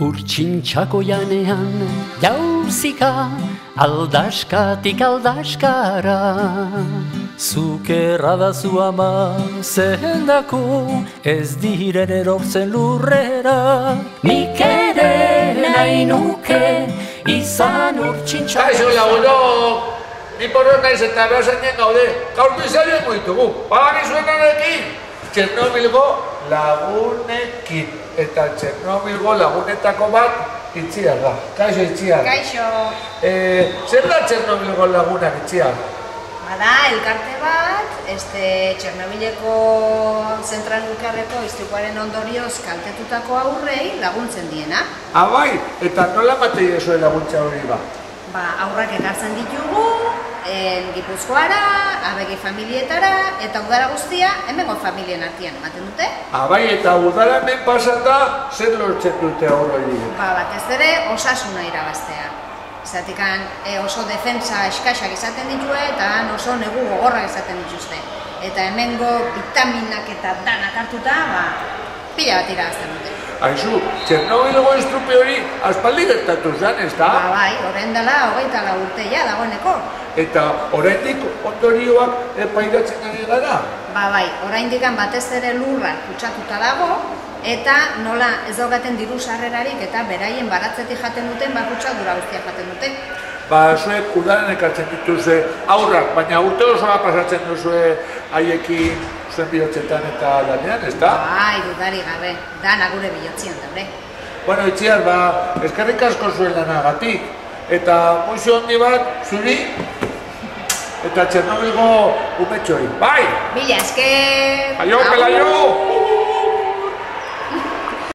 Urtsintxako janean jauzika aldaskatik aldaskara. Zukerra da zu ama zendako ez diren erortzen lurrera. Nik ere nahi nuke izan urtsintxako. Kaixo lagunok, ni porrot naiz eta behazainen gaude, gaurko izan ditugu, badakizuen honekin. Txernobilgo lagunekin, eta Txernobilgo lagunetako bat Itziar da. Kaixo Itziar. Kaixo. Zer da Txernobilgo lagunak Itziar? Bada, elkarte bat, Txernobileko zentral nuklearreko istripuaren ondorioz kaltetutako aurrei laguntzen diena. Bai, eta nola matei ezue laguntza hori ba? Aurrak ekartzen ditugu, Gipuzkoara, abegi familietara, eta udara guztia hemengo familien artean ematen dute. Bai, eta udara hemen pasata, zer lortzen dute aurroi? Batez ere, osasuna irabaztea. Zatikan oso defentsa eskaxak izaten ditue, eta oso negu gogorrak izaten dituzte. Eta hemengo vitaminak eta danak hartuta, pila bat irabazten dute. Aizu, Txernobilgo istrupe hori aspaldi gertatu zen, ez da? Bai, orain dela 24 urteia dagoeneko. Eta oraindik ondorioak pairatzen ari gara? Bai, oraindik batez ere lurra kutsatuta dago, eta nola ez daukaten diru sarrerarik eta beraien baratzetik jaten duten, kutsadura guztia jaten dute. Zuek udaren ekartzen dituzue aurrak, baina urte osoa pasatzen duzue haiekin zuen bihotzetan eta lanean, ez da? Bai, dudari gabe, dana gure bihotzian daure. Bueno, Itziar, eskerrik asko zuen lanagatik, eta muixo handi bat zuri eta Txernobilgo umetxoi. Bai! Mila esker! Aio, pelaio!